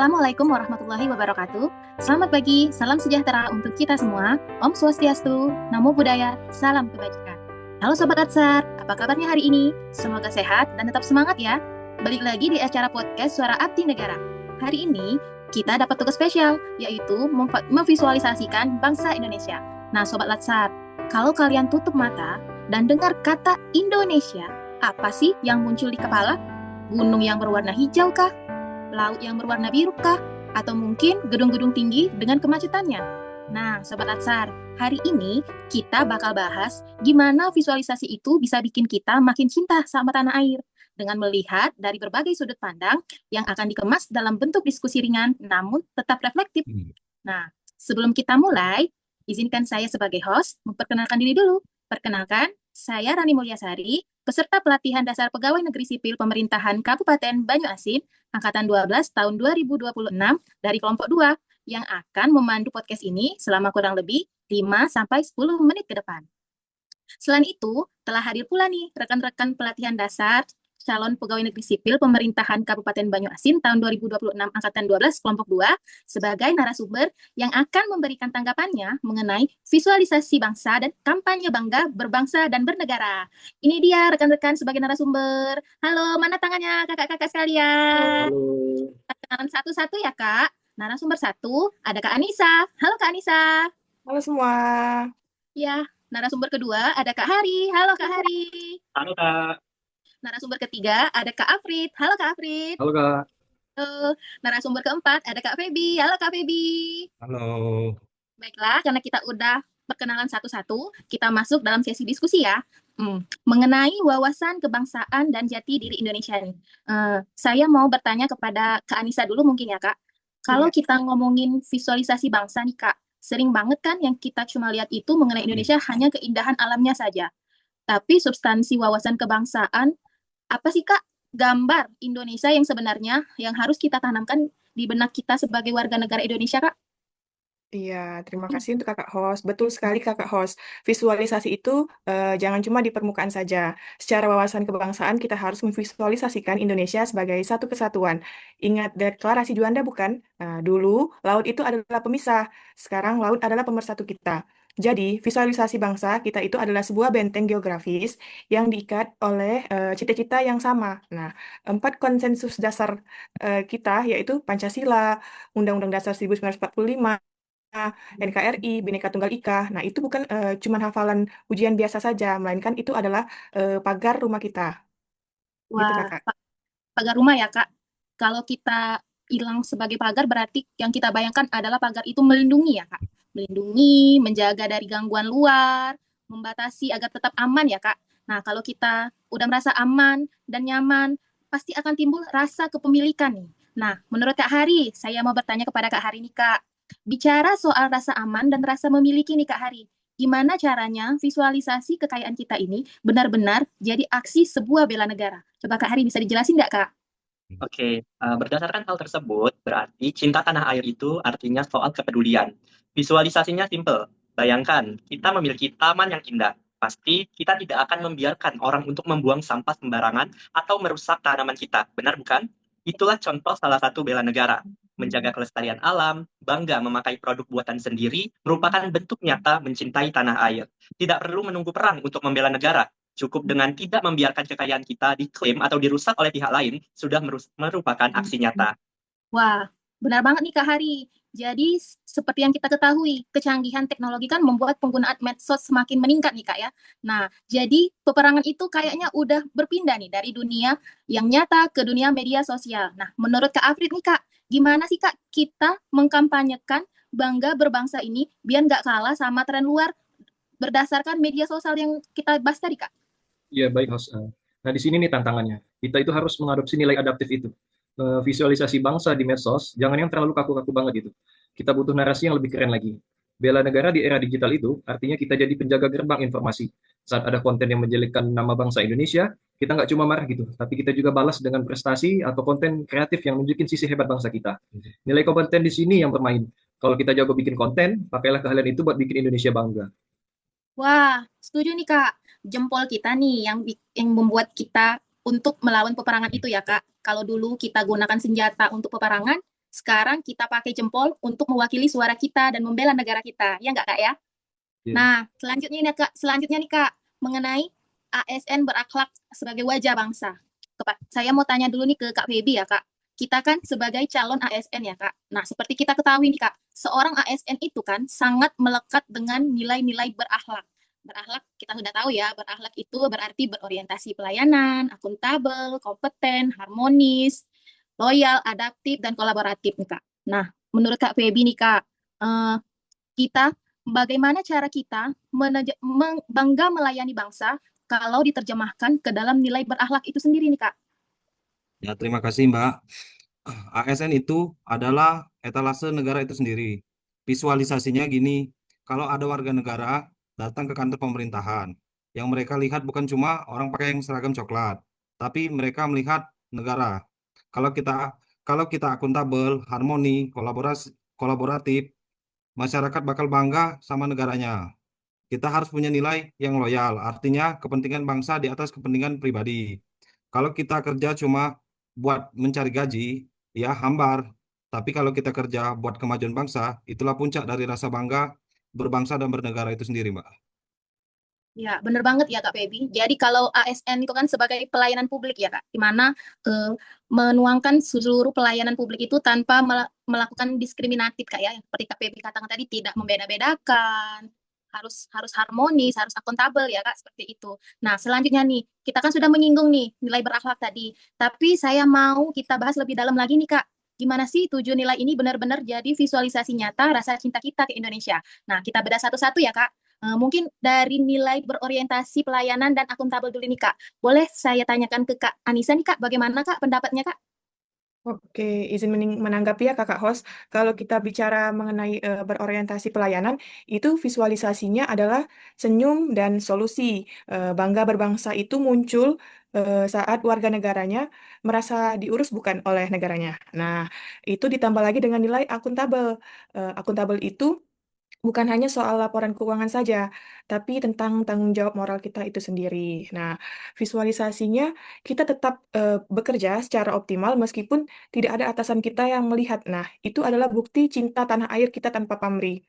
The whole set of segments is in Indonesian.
Assalamualaikum warahmatullahi wabarakatuh. Selamat pagi, salam sejahtera untuk kita semua. Om Swastiastu, Namo Buddhaya, salam kebajikan. Halo Sobat Atsar, apa kabarnya hari ini? Semoga sehat dan tetap semangat ya. Balik lagi di acara podcast Suara Abdi Negara. Hari ini kita dapat tugas spesial, yaitu memvisualisasikan bangsa Indonesia. Nah Sobat Atsar, kalau kalian tutup mata dan dengar kata Indonesia, apa sih yang muncul di kepala? Gunung yang berwarna hijau kah? Laut yang berwarna biru kah? Atau mungkin gedung-gedung tinggi dengan kemacetannya? Nah, Sobat Atsar, hari ini kita bakal bahas gimana visualisasi itu bisa bikin kita makin cinta sama tanah air dengan melihat dari berbagai sudut pandang yang akan dikemas dalam bentuk diskusi ringan namun tetap reflektif. Nah, sebelum kita mulai, izinkan saya sebagai host memperkenalkan diri dulu. Perkenalkan, saya Rani Mulyasari, peserta pelatihan dasar pegawai negeri sipil pemerintahan Kabupaten Banyuasin, Angkatan 12 tahun 2026 dari kelompok 2, yang akan memandu podcast ini selama kurang lebih 5-10 menit ke depan. Selain itu, telah hadir pula nih rekan-rekan pelatihan dasar calon pegawai negeri sipil pemerintahan Kabupaten Banyuasin tahun 2026 Angkatan 12 kelompok 2 sebagai narasumber yang akan memberikan tanggapannya mengenai visualisasi bangsa dan kampanye bangga berbangsa dan bernegara. Ini dia rekan-rekan sebagai narasumber. Halo, mana tangannya kakak-kakak sekalian? Halo, Kenalan satu-satu ya kak. Narasumber satu ada Kak Anissa. Halo Kak Anissa. halo semua. Ya, narasumber kedua ada Kak Hari. Halo Kak Hari. Halo Kak. Narasumber ketiga ada Kak Afrid. Halo Kak Afrid. Halo Kak. Narasumber keempat ada Kak Feby. Halo Kak Feby. Halo. Baiklah, karena kita udah perkenalan satu-satu, kita masuk dalam sesi diskusi ya. Mengenai wawasan kebangsaan dan jati diri Indonesia ini. Saya mau bertanya kepada Kak Anissa dulu mungkin ya Kak. Kalau Iya. kita ngomongin visualisasi bangsa nih Kak, sering banget kan yang kita cuma lihat itu mengenai Indonesia hanya keindahan alamnya saja. Tapi substansi wawasan kebangsaan, apa sih Kak gambar Indonesia yang sebenarnya yang harus kita tanamkan di benak kita sebagai warga negara Indonesia Kak? Iya, terima kasih untuk kakak host. Betul sekali kakak host. Visualisasi itu jangan cuma di permukaan saja. Secara wawasan kebangsaan kita harus memvisualisasikan Indonesia sebagai satu kesatuan. Ingat deklarasi Juanda bukan? Nah, dulu laut itu adalah pemisah. Sekarang laut adalah pemersatu kita. Jadi, visualisasi bangsa kita itu adalah sebuah benteng geografis yang diikat oleh cita-cita yang sama. Nah, 4 konsensus dasar kita yaitu Pancasila, Undang-Undang Dasar 1945, NKRI, Bhinneka Tunggal Ika. Nah, itu bukan cuman hafalan ujian biasa saja, melainkan itu adalah pagar rumah kita. Gitu, Wah, Kakak. pagar rumah ya, Kak. Kalau kita hilang sebagai pagar, berarti yang kita bayangkan adalah pagar itu melindungi ya, Kak. Melindungi, menjaga dari gangguan luar, membatasi agar tetap aman ya, Kak. Nah, kalau kita udah merasa aman dan nyaman, pasti akan timbul rasa kepemilikan nih. Nah, menurut Kak Hari, saya mau bertanya kepada Kak Hari nih, Kak. Bicara soal rasa aman dan rasa memiliki nih, Kak Hari. Gimana caranya visualisasi kekayaan kita ini benar-benar jadi aksi sebuah bela negara? Coba Kak Hari bisa dijelasin nggak, Kak? Oke, berdasarkan hal tersebut, berarti cinta tanah air itu artinya soal kepedulian. Visualisasinya simpel. Bayangkan, kita memiliki taman yang indah. Pasti kita tidak akan membiarkan orang untuk membuang sampah sembarangan atau merusak tanaman kita. Benar bukan? Itulah contoh salah satu bela negara. Menjaga kelestarian alam, bangga memakai produk buatan sendiri, merupakan bentuk nyata mencintai tanah air. Tidak perlu menunggu perang untuk membela negara. Cukup dengan tidak membiarkan kekayaan kita diklaim atau dirusak oleh pihak lain, sudah merupakan aksi nyata. Wah, benar banget nih Kak Hari. Jadi seperti yang kita ketahui, kecanggihan teknologi kan membuat penggunaan medsos semakin meningkat nih Kak ya. Nah, jadi peperangan itu kayaknya udah berpindah nih dari dunia yang nyata ke dunia media sosial. Nah, menurut Kak Afrid nih Kak, gimana sih Kak kita mengkampanyekan bangga berbangsa ini biar nggak kalah sama tren luar berdasarkan media sosial yang kita bahas tadi Kak? Iya, baik, host. Nah, di sini nih tantangannya. Kita itu harus mengadopsi nilai adaptif itu. Visualisasi bangsa di medsos, jangan yang terlalu kaku-kaku banget gitu. Kita butuh narasi yang lebih keren lagi. Bela negara di era digital itu artinya kita jadi penjaga gerbang informasi. Saat ada konten yang menjelekkan nama bangsa Indonesia, kita nggak cuma marah gitu, tapi kita juga balas dengan prestasi atau konten kreatif yang nunjukin sisi hebat bangsa kita. Nilai kompeten di sini yang bermain. Kalau kita jago bikin konten, pakailah keahlian itu buat bikin Indonesia bangga. Wah, setuju nih Kak. Jempol kita nih yang membuat kita untuk melawan peperangan itu ya Kak. Kalau dulu kita gunakan senjata untuk peperangan, Sekarang kita pakai jempol untuk mewakili suara kita dan membela negara kita. Ya nggak, Kak, ya? Iya. Nah, selanjutnya nih Kak, mengenai ASN berakhlak sebagai wajah bangsa. Saya mau tanya dulu nih ke Kak Feby ya Kak. Kita kan sebagai calon ASN ya Kak. Nah, seperti kita ketahui nih Kak, seorang ASN itu kan sangat melekat dengan nilai-nilai berakhlak. Berakhlak kita sudah tahu ya, berakhlak itu berarti berorientasi pelayanan, akuntabel, kompeten, harmonis, loyal, adaptif, dan kolaboratif nih Kak. Nah, menurut Kak Feby nih Kak, eh, kita bagaimana cara kita bangga melayani bangsa kalau diterjemahkan ke dalam nilai berakhlak itu sendiri nih Kak. Ya, terima kasih Mbak. ASN itu adalah etalase negara itu sendiri. Visualisasinya gini, kalau ada warga negara datang ke kantor pemerintahan, yang mereka lihat bukan cuma orang pakai yang seragam coklat, tapi mereka melihat negara. Kalau kita kalau kita akuntabel, harmoni, kolaboratif, masyarakat bakal bangga sama negaranya. Kita harus punya nilai yang loyal, artinya kepentingan bangsa di atas kepentingan pribadi. Kalau kita kerja cuma buat mencari gaji, ya hambar. Tapi kalau kita kerja buat kemajuan bangsa, itulah puncak dari rasa bangga berbangsa dan bernegara itu sendiri, Mbak. Ya, benar banget ya Kak Feby. Jadi kalau ASN itu kan sebagai pelayanan publik ya Kak, di mana menuangkan seluruh pelayanan publik itu tanpa melakukan diskriminatif Kak ya, seperti Kak Feby katakan tadi tidak membeda-bedakan, harus harus harmonis, harus akuntabel ya Kak, seperti itu. Nah, selanjutnya nih, kita kan sudah menyinggung nih nilai berakhlak tadi, tapi saya mau kita bahas lebih dalam lagi nih Kak. Gimana sih tujuh nilai ini benar-benar jadi visualisasi nyata rasa cinta kita ke Indonesia. Nah, kita bedah satu-satu ya Kak. Mungkin dari nilai berorientasi pelayanan dan akuntabel dulu nih Kak. Boleh saya tanyakan ke Kak Anissa nih Kak, bagaimana Kak pendapatnya Kak? Oke, izin menanggapi ya Kakak host. Kalau kita bicara mengenai berorientasi pelayanan, itu visualisasinya adalah senyum dan solusi. Bangga berbangsa itu muncul saat warga negaranya merasa diurus bukan oleh negaranya. Nah, itu ditambah lagi dengan nilai akuntabel. Akuntabel itu bukan hanya soal laporan keuangan saja, tapi tentang tanggung jawab moral kita itu sendiri. Nah, visualisasinya kita tetap bekerja secara optimal meskipun tidak ada atasan kita yang melihat. Nah, itu adalah bukti cinta tanah air kita tanpa pamrih.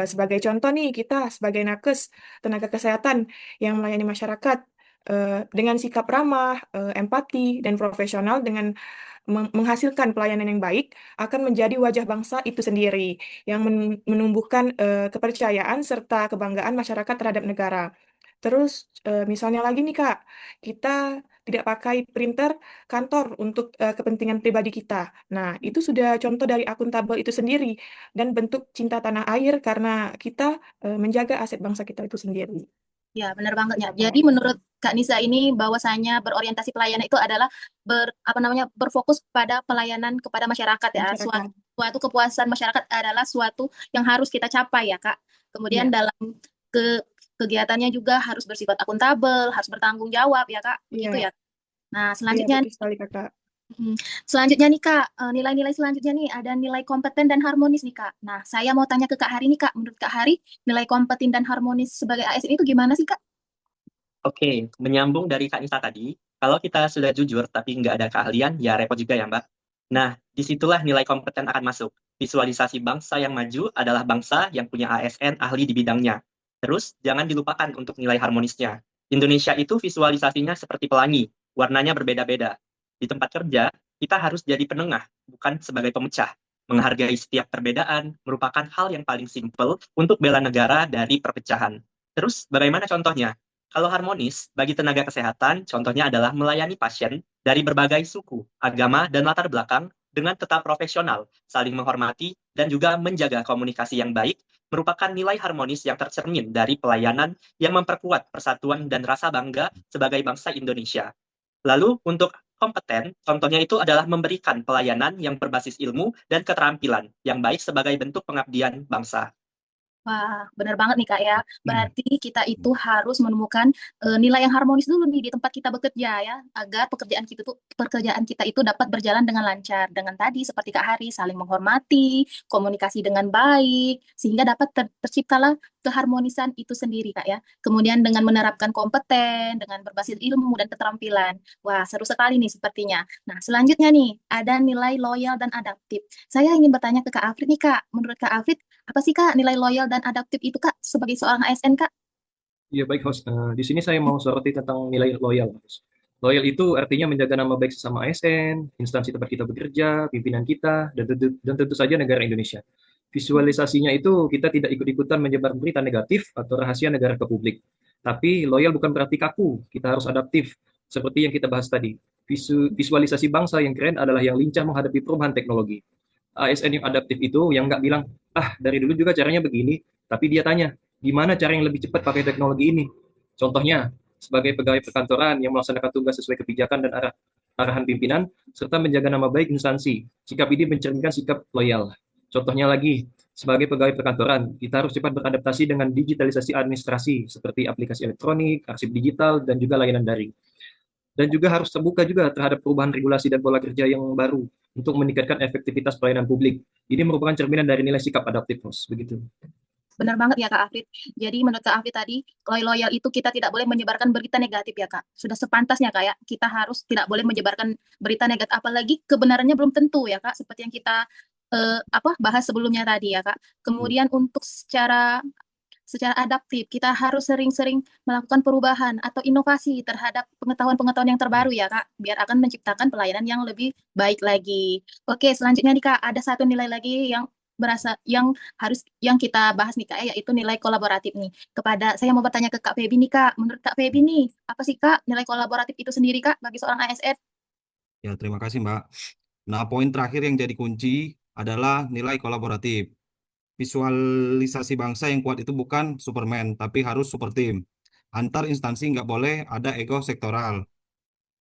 Sebagai contoh nih, kita sebagai nakes, tenaga kesehatan yang melayani masyarakat dengan sikap ramah, empati, dan profesional dengan menghasilkan pelayanan yang baik akan menjadi wajah bangsa itu sendiri yang menumbuhkan kepercayaan serta kebanggaan masyarakat terhadap negara. Terus misalnya lagi nih Kak, kita tidak pakai printer kantor untuk kepentingan pribadi kita. Nah, itu sudah contoh dari akuntabel itu sendiri dan bentuk cinta tanah air karena kita menjaga aset bangsa kita itu sendiri. Ya, benar banget ya. Jadi menurut Kak Nisa ini bahwasanya berorientasi pelayanan itu adalah berfokus pada pelayanan kepada masyarakat ya. Masyarakat. Suatu kepuasan masyarakat adalah suatu yang harus kita capai ya, Kak. Kemudian Ya. dalam kegiatannya juga harus bersifat akuntabel, harus bertanggung jawab ya, Kak. Begitu Iya. ya. Nah, Iya, selanjutnya betul sekali Kakak. Selanjutnya nih Kak, nilai-nilai selanjutnya nih ada nilai kompeten dan harmonis nih Kak. Nah, saya mau tanya ke Kak Hari nih Kak. Menurut Kak Hari, nilai kompeten dan harmonis sebagai ASN itu gimana sih Kak? Oke, menyambung dari Kak Nisa tadi, kalau kita sudah jujur tapi nggak ada keahlian, ya repot juga ya Mbak. Nah, disitulah nilai kompeten akan masuk. Visualisasi bangsa yang maju adalah bangsa yang punya ASN ahli di bidangnya. Terus, jangan dilupakan untuk nilai harmonisnya. Indonesia itu visualisasinya seperti pelangi, warnanya berbeda-beda. Di tempat kerja, kita harus jadi penengah, bukan sebagai pemecah. Menghargai setiap perbedaan merupakan hal yang paling simpel untuk bela negara dari perpecahan. Terus, bagaimana contohnya? Kalau harmonis, bagi tenaga kesehatan, contohnya adalah melayani pasien dari berbagai suku, agama, dan latar belakang dengan tetap profesional, saling menghormati, dan juga menjaga komunikasi yang baik, merupakan nilai harmonis yang tercermin dari pelayanan yang memperkuat persatuan dan rasa bangga sebagai bangsa Indonesia. Lalu, untuk kompeten, contohnya itu adalah memberikan pelayanan yang berbasis ilmu dan keterampilan yang baik sebagai bentuk pengabdian bangsa. Wah, benar banget nih Kak ya. Berarti kita itu harus menemukan nilai yang harmonis dulu nih di tempat kita bekerja ya, agar pekerjaan kita itu dapat berjalan dengan lancar. Dengan tadi seperti Kak Hari saling menghormati, komunikasi dengan baik, sehingga dapat terciptalah keharmonisan itu sendiri Kak ya. Kemudian dengan menerapkan kompeten, dengan berbasis ilmu dan keterampilan. Wah, seru sekali nih sepertinya. Nah, selanjutnya nih ada nilai loyal dan adaptif. Saya ingin bertanya ke Kak Afrid nih Kak. Menurut Kak Afrid, apa sih Kak nilai loyal dan adaptif itu Kak sebagai seorang ASN Kak? Iya baik host. Di sini saya mau soroti tentang nilai loyal, host. Loyal itu artinya menjaga nama baik sesama ASN, instansi tempat kita bekerja, pimpinan kita, dan tentu saja negara Indonesia. Visualisasinya itu kita tidak ikut-ikutan menyebar berita negatif atau rahasia negara ke publik. Tapi loyal bukan berarti kaku, kita harus adaptif. Seperti yang kita bahas tadi, visualisasi bangsa yang keren adalah yang lincah menghadapi perubahan teknologi. ASN yang adaptif itu yang nggak bilang, ah dari dulu juga caranya begini, tapi dia tanya, gimana cara yang lebih cepat pakai teknologi ini? Contohnya, sebagai pegawai perkantoran yang melaksanakan tugas sesuai kebijakan dan arahan pimpinan, serta menjaga nama baik instansi. Sikap ini mencerminkan sikap loyal. Contohnya lagi, sebagai pegawai perkantoran, kita harus cepat beradaptasi dengan digitalisasi administrasi, seperti aplikasi elektronik, arsip digital, dan juga layanan daring. Dan juga harus terbuka juga terhadap perubahan regulasi dan pola kerja yang baru untuk meningkatkan efektivitas pelayanan publik. Ini merupakan cerminan dari nilai sikap adaptif, Mas. Begitu. Benar banget ya Kak Afid. Jadi menurut Kak Afid tadi, loyal itu kita tidak boleh menyebarkan berita negatif ya Kak. Sudah sepantasnya Kak ya, kita harus tidak boleh menyebarkan berita negatif, apalagi kebenarannya belum tentu ya Kak, seperti yang kita bahas sebelumnya tadi ya Kak. Kemudian untuk secara adaptif, kita harus sering-sering melakukan perubahan atau inovasi terhadap pengetahuan-pengetahuan yang terbaru ya Kak, biar akan menciptakan pelayanan yang lebih baik lagi. Oke, selanjutnya nih Kak, ada satu nilai lagi yang kita bahas nih Kak, yaitu nilai kolaboratif nih. Saya mau bertanya ke Kak Febi nih Kak, menurut Kak Febi nih, apa sih Kak nilai kolaboratif itu sendiri Kak bagi seorang ASN? Ya, terima kasih, Mbak. Nah, poin terakhir yang jadi kunci adalah nilai kolaboratif. Visualisasi bangsa yang kuat itu bukan Superman, tapi harus super team. Antar instansi nggak boleh ada ego sektoral.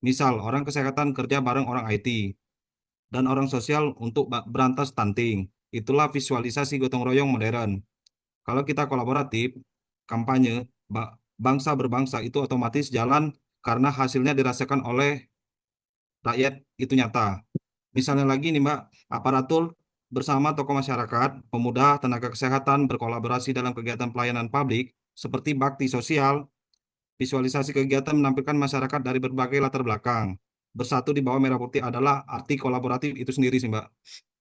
Misal, orang kesehatan kerja bareng orang IT, dan orang sosial untuk berantas stunting. Itulah visualisasi gotong royong modern. Kalau kita kolaboratif, kampanye, bangsa berbangsa itu otomatis jalan karena hasilnya dirasakan oleh rakyat itu nyata. Misalnya lagi nih Mbak, aparatur bersama tokoh masyarakat, pemuda, tenaga kesehatan berkolaborasi dalam kegiatan pelayanan publik seperti bakti sosial, visualisasi kegiatan menampilkan masyarakat dari berbagai latar belakang. Bersatu di bawah merah putih adalah arti kolaboratif itu sendiri sih Mbak.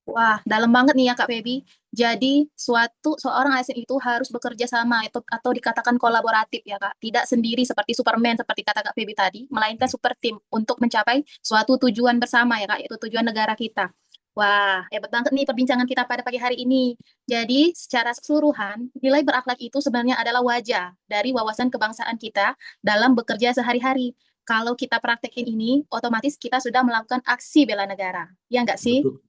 Wah, dalam banget nih ya Kak Febi. Jadi seorang ASN itu harus bekerja sama atau dikatakan kolaboratif ya Kak. Tidak sendiri seperti Superman seperti kata Kak Febi tadi, melainkan super tim untuk mencapai suatu tujuan bersama ya Kak, yaitu tujuan negara kita. Wah, hebat banget nih perbincangan kita pada pagi hari ini. Jadi, secara keseluruhan, nilai berakhlak itu sebenarnya adalah wajah dari wawasan kebangsaan kita dalam bekerja sehari-hari. Kalau kita praktekin ini, otomatis kita sudah melakukan aksi bela negara. Ya nggak sih? Betul.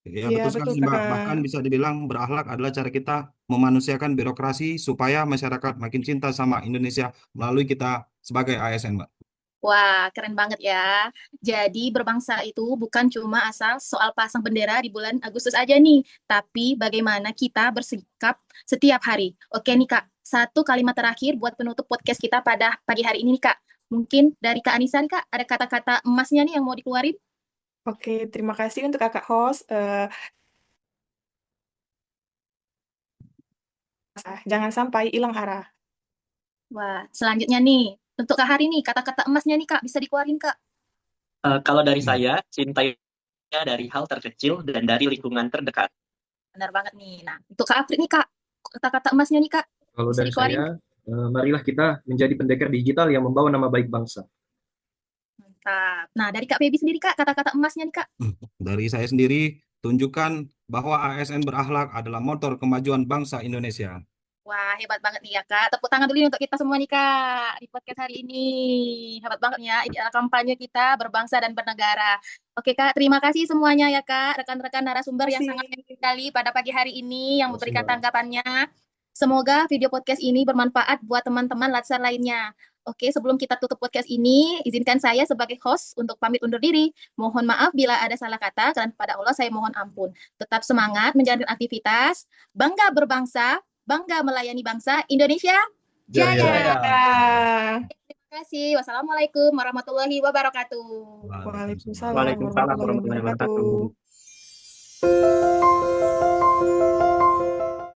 Ya, Iya, betul sekali betul sih, Mbak. Bahkan Kakak. bisa dibilang berakhlak adalah cara kita memanusiakan birokrasi supaya masyarakat makin cinta sama Indonesia melalui kita sebagai ASN, Mbak. Wah, keren banget ya. Jadi berbangsa itu bukan cuma asal soal pasang bendera di bulan Agustus aja nih, tapi bagaimana kita bersikap setiap hari. Oke nih Kak, satu kalimat terakhir buat penutup podcast kita pada pagi hari ini nih Kak. Mungkin dari Kak Anissa nih Kak, ada kata-kata emasnya nih yang mau dikeluarin? Oke, terima kasih untuk kakak host. Jangan sampai hilang arah. Wah, selanjutnya nih, untuk Kak Hari nih, kata-kata emasnya nih Kak, bisa dikeluarin Kak. Kalau dari saya, cintainya dari hal terkecil dan dari lingkungan terdekat. Benar banget nih. Nah, untuk Kak Afri nih Kak, kata-kata emasnya nih Kak, Kalau bisa dari dikeluarin? saya, marilah kita menjadi pendekar digital yang membawa nama baik bangsa. Mantap. Nah, dari Kak Febi sendiri Kak, kata-kata emasnya nih Kak. Dari saya sendiri, tunjukkan bahwa ASN berakhlak adalah motor kemajuan bangsa Indonesia. Wah, hebat banget nih ya Kak. Tepuk tangan dulu nih untuk kita semua nih Kak, di podcast hari ini. Hebat banget nih ya, ini adalah kampanye kita berbangsa dan bernegara. Oke Kak, terima kasih semuanya ya Kak, rekan-rekan narasumber yang Terima sangat kasih. baik sekali pada pagi hari ini yang Terima kasih, memberikan Mbak. tanggapannya. Semoga video podcast ini bermanfaat buat teman-teman Latsar lainnya. Oke, sebelum kita tutup podcast ini, izinkan saya sebagai host untuk pamit undur diri. Mohon maaf bila ada salah kata, karena pada Allah saya mohon ampun. Tetap semangat menjalani aktivitas, bangga berbangsa, bangga melayani bangsa Indonesia Jaya. Jaya. Ya. Terima kasih. Wassalamualaikum warahmatullahi wabarakatuh. Waalaikumsalam Waalaikumsalam warahmatullahi warahmatullahi wabarakatuh. wabarakatuh.